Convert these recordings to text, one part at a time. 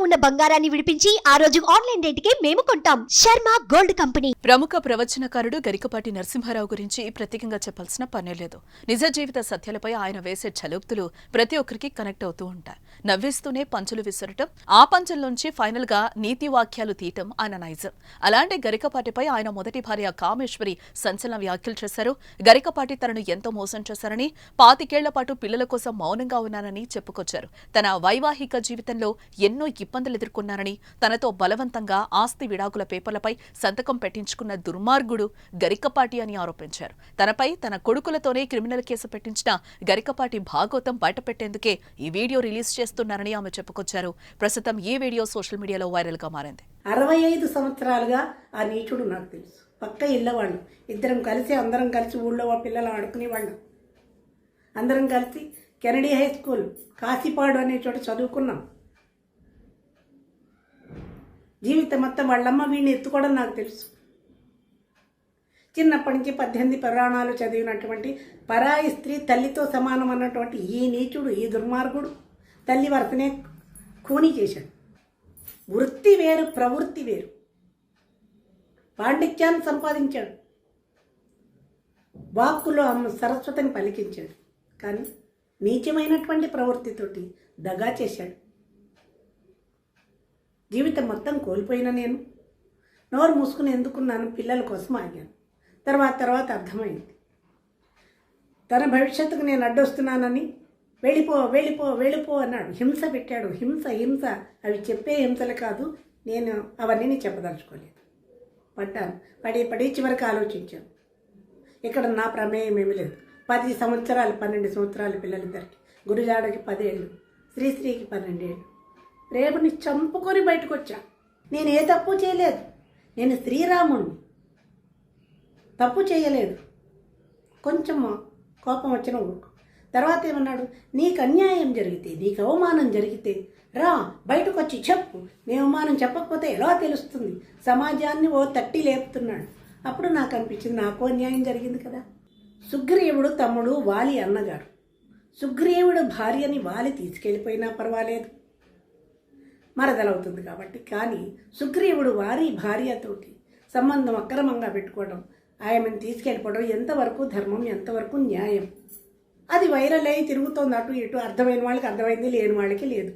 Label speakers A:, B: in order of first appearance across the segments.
A: ఉన్న బంగారాన్ని విడిపించి ఆ రోజు ఆన్లైన్ రేటుకే మేము కొంటాం. Sharma gold company.
B: ప్రముఖ ప్రవచనకారుడు గరికపాటి నరసింహారావు గురించి ప్రత్యేకంగా చెప్పాల్సిన పనే లేదు. నిజ జీవిత సత్యాలపై ఆయన వేసే చలోక్తులు ప్రతి ఒక్కరికి కనెక్ట్ అవుతూ ఉంటాయి. నవ్వేస్తూనే పంచులు విసరటం, ఆ పంచుల్లోంచి ఫైనల్ గా నీతి వాక్యాలు తీయటం ఆయన నైజం. అలాంటి గరికపాటిపై ఆయన మొదటి భార్య కామేశ్వరి సంచలన వ్యాఖ్యలు చేశారు. గరికపాటి తనను ఎంతో మోసం చేశారని, 25 ఏళ్ల పాటు పిల్లల కోసం మౌనంగా ఉన్నానని చెప్పుకొచ్చారు. తన వైవాహిక జీవితంలో ఎన్నో ఇబ్బందులు ఎదుర్కొన్నారని, తనతో బలవంతంగా ఆస్తి విడాకుల పేపర్లపై సంతకం పెట్టించుకున్న దుర్మార్గుడు గరికపాటి అని ఆరోపించారు. తనపై తన కొడుకులతోనే క్రిమినల్ కేసు పెట్టించిన గరికపాటి భాగోతం బయటపెట్టేందుకే ఈ వీడియో రిలీజ్ చేస్తున్నారని ఆమె చెప్పుకొచ్చారు. ప్రస్తుతం ఈ వీడియో సోషల్ మీడియాలో వైరల్ గా మారింది.
C: 65 సంవత్సరాలుగా ఆ నీచుడు నాకు తెలుసు. పక్క ఇళ్ళవాళ్ళు అందరం కలిసి ఊళ్ళో పిల్లలు ఆడుకునేవాళ్ళం. అందరం కలిసి కెనడీ హై స్కూల్ కాశీపాడు అనే చోట చదువుకున్నాం. జీవితం మొత్తం వాళ్ళమ్మ వీడిని ఎత్తుకోవడం నాకు తెలుసు. చిన్నప్పటి నుంచి 18 పురాణాలు చదివినటువంటి పరాయి స్త్రీ తల్లితో సమానం అన్నటువంటి ఈ నీచుడు, ఈ దుర్మార్గుడు తల్లి వరసనే ఖూనీ చేశాడు. వృత్తి వేరు, ప్రవృత్తి వేరు. పాండిత్యాన్ని సంపాదించాడు, వాక్కులో అమ్మ సరస్వతిని పలికించాడు. కానీ నీచమైనటువంటి ప్రవృత్తితోటి దగా చేశాడు. జీవితం మొత్తం కోల్పోయిన నేను నోరు మూసుకుని ఎందుకున్నాను, పిల్లల కోసం ఆగాను. తర్వాత అర్థమైంది. తన భవిష్యత్తుకు నేను అడ్డొస్తున్నానని వెళ్ళిపో అన్నాడు. హింస పెట్టాడు. హింస అవి చెప్పే హింసలు కాదు. నేను అవన్నీ చెప్పదలుచుకోలేదు. పడి చివరికి ఆలోచించాను. ఇక్కడ నా ప్రమేయం ఏమీ లేదు. 10 సంవత్సరాలు 12 సంవత్సరాల పిల్లలిద్దరికి, గురుజాడకి 10 ఏళ్ళు, శ్రీశ్రీకి 12 ఏళ్ళు. రేపుని చంపుకొని బయటకు వచ్చా. నేను ఏ తప్పు చేయలేదు. నేను శ్రీరాముణ్ణి, తప్పు చేయలేదు. కొంచెం కోపం వచ్చిన ఊరుకు. తర్వాత ఏమన్నాడు, నీకు అన్యాయం జరిగితే, నీకు అవమానం జరిగితే రా బయటకు వచ్చి చెప్పు. నీ అవమానం చెప్పకపోతే ఎలా తెలుస్తుంది? సమాజాన్ని ఓ తట్టి లేపుతున్నాడు. అప్పుడు నాకు అనిపించింది, నాకు అన్యాయం జరిగింది కదా. సుగ్రీవుడు తమ్ముడు వాలి అన్నగారు. సుగ్రీవుడు భార్యని వాలి తీసుకెళ్ళిపోయినా పర్వాలేదు, మరదలవుతుంది కాబట్టి. కానీ సుగ్రీవుడు వారి భార్యతోటి సంబంధం అక్రమంగా పెట్టుకోవడం, ఆయనని తీసుకెళ్ళిపోవడం ఎంతవరకు ధర్మం, ఎంతవరకు న్యాయం? అది వైరల్ అయి తిరుగుతోంది అటు ఇటు. అర్థమైన వాళ్ళకి అర్థమైంది, లేని వాళ్ళకి లేదు.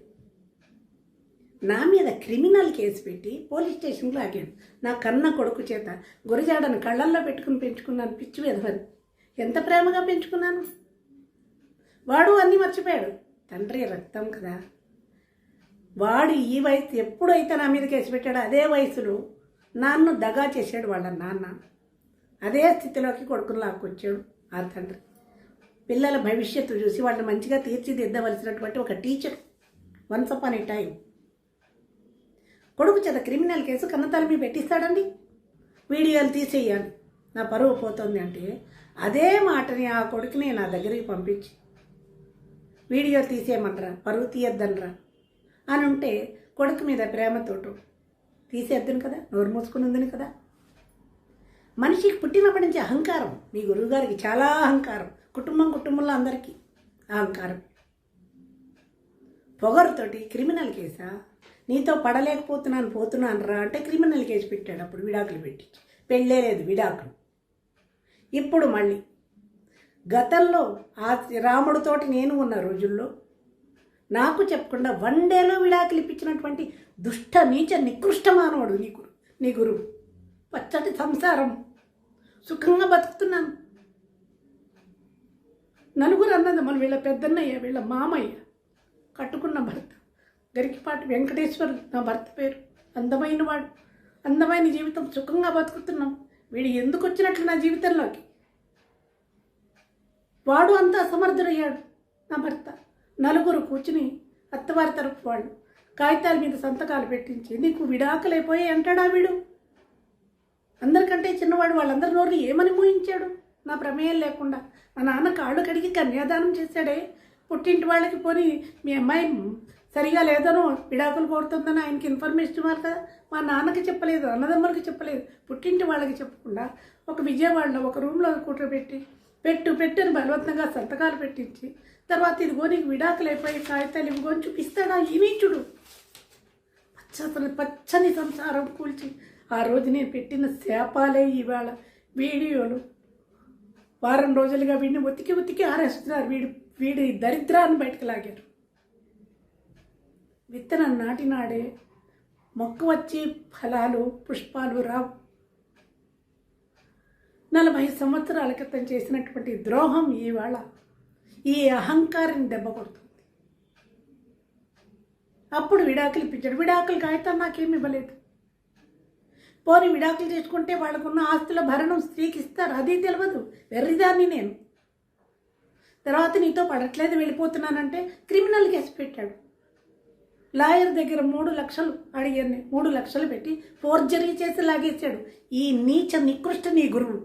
C: నా మీద క్రిమినల్ కేసు పెట్టి పోలీస్ స్టేషన్లో ఆగాడు. నా కన్న కొడుకు చేత గురజాడను కళ్ళల్లో పెట్టుకుని పెంచుకున్నాను. పిచ్చి వెధవని ఎంత ప్రేమగా పెంచుకున్నాను. వాడు అన్నీ మర్చిపోయాడు. తండ్రి రక్తం కదా. వాడు ఈ వయసు ఎప్పుడైతే నా మీద కేసు పెట్టాడో అదే వయసులో నాన్ను దగా చేశాడు వాళ్ళ నాన్న. అదే స్థితిలోకి కొడుకును లాక్కొచ్చాడు ఆ తండ్రి. పిల్లల భవిష్యత్తు చూసి వాళ్ళని మంచిగా తీర్చిదిద్దవలసినటువంటి ఒక టీచర్ వన్స్ అపాన్ ఏ టైం కొడుకు చేత క్రిమినల్ కేసు కన్నతల మీద పెట్టిస్తాడండి. వీడియోలు తీసేయాలి, నా పరువు పోతుంది అంటే అదే మాటని ఆ కొడుకుని నా దగ్గరికి పంపించి వీడియో తీసేయమనరా, పరువు తీయొద్దనరా అని ఉంటే కొడుకు మీద ప్రేమతోటి తీసేద్దును కదా, నోరు మూసుకుని ఉందని కదా. మనిషికి పుట్టినప్పటి నుంచి అహంకారం. మీ గురువుగారికి చాలా అహంకారం, కుటుంబంలో అందరికీ అహంకారం. పొగరుతోటి క్రిమినల్ కేసా, నీతో పోతున్నాను రా అంటే క్రిమినల్ కేసు పెట్టాడు. అప్పుడు విడాకులు పెట్టి పెళ్ళే లేదు, విడాకులు. ఇప్పుడు మళ్ళీ గతంలో ఆ రాముడితోటి నేను ఉన్న రోజుల్లో నాకు చెప్పకుండా 1 డేలో విడాకులు ఇప్పించినటువంటి దుష్ట నీచ నికృష్ట మానవుడు నీ గురువు. పచ్చటి సంసారం, సుఖంగా బతుకుతున్నాను. నలుగురు అన్నదమ్ములు, వీళ్ళ పెద్దన్నయ్య, వీళ్ళ మామయ్య, కట్టుకున్న భర్త గరికపాటి వెంకటేశ్వరులు నా భర్త పేరు. అందమైన వాడు, అందమైన జీవితం, సుఖంగా బతుకుతున్నాం. వీడు ఎందుకు వచ్చినట్లు నా జీవితంలోకి? వాడు అంత అసమర్థుడయ్యాడు నా భర్త. నలుగురు కూర్చుని అత్తవారి తరపు వాళ్ళు కాగితాల మీద సంతకాలు పెట్టించి నీకు విడాకులైపోయి అంటాడా వీడు? అందరికంటే చిన్నవాడు. వాళ్ళందరి నోరు ఏమని మోయించాడు నా ప్రమేయం లేకుండా? మా నాన్న కాళ్ళు కడిగి కన్యాదానం చేశాడే. పుట్టింటి వాళ్ళకి పోని మీ అమ్మాయి సరిగా లేదనో విడాకులు కోరుతుందని ఆయనకి ఇన్ఫర్మేషన్ ఇవ్వాలి కదా. మా నాన్నకి చెప్పలేదు, అన్నదమ్ములకి చెప్పలేదు, పుట్టింటి వాళ్ళకి చెప్పకుండా ఒక విజయవాడలో ఒక రూమ్లో కూర్చోబెట్టి పెట్టని బలవంతంగా సంతకాలు పెట్టించి తర్వాత ఇదిగో నీకు విడాకులు అయిపోయి కాగితాలు ఇవిగోని చూపిస్తాడా ఈ నీచుడు? పచ్చని సంసారం కూల్చి ఆ రోజు నేను పెట్టిన శాపాలే ఇవాళ వీడియోలు. వారం రోజులుగా వీడిని ఉతికి ఉతికి ఆరేస్తున్నారు. వీడి దరిద్రాన్ని బయటకు లాగారు. విత్తనం నాటినాడే మొక్క వచ్చి ఫలాలు పుష్పాలు రావు. 40 సంవత్సరాల క్రితం చేసినటువంటి ద్రోహం ఇవాళ ఈ అహంకారాన్ని దెబ్బ కొడుతుంది. అప్పుడు విడాకులు ఇప్పించాడు. విడాకులు కాగితం నాకేమి ఇవ్వలేదు. పోనీ విడాకులు చేసుకుంటే వాళ్ళకున్న ఆస్తుల భరణం స్త్రీకి ఇస్తారు, అది తెలియదు. వెర్రిదాన్ని నేను. తర్వాత నీతో పడట్లేదు వెళ్ళిపోతున్నానంటే క్రిమినల్ కేసు పెట్టాడు. లాయర్ దగ్గర 3 లక్షలు అడిగాను. 3 లక్షలు పెట్టి ఫోర్జరీ చేసి లాగేశాడు. ఈ నీచ నికృష్ట నీ గురువు.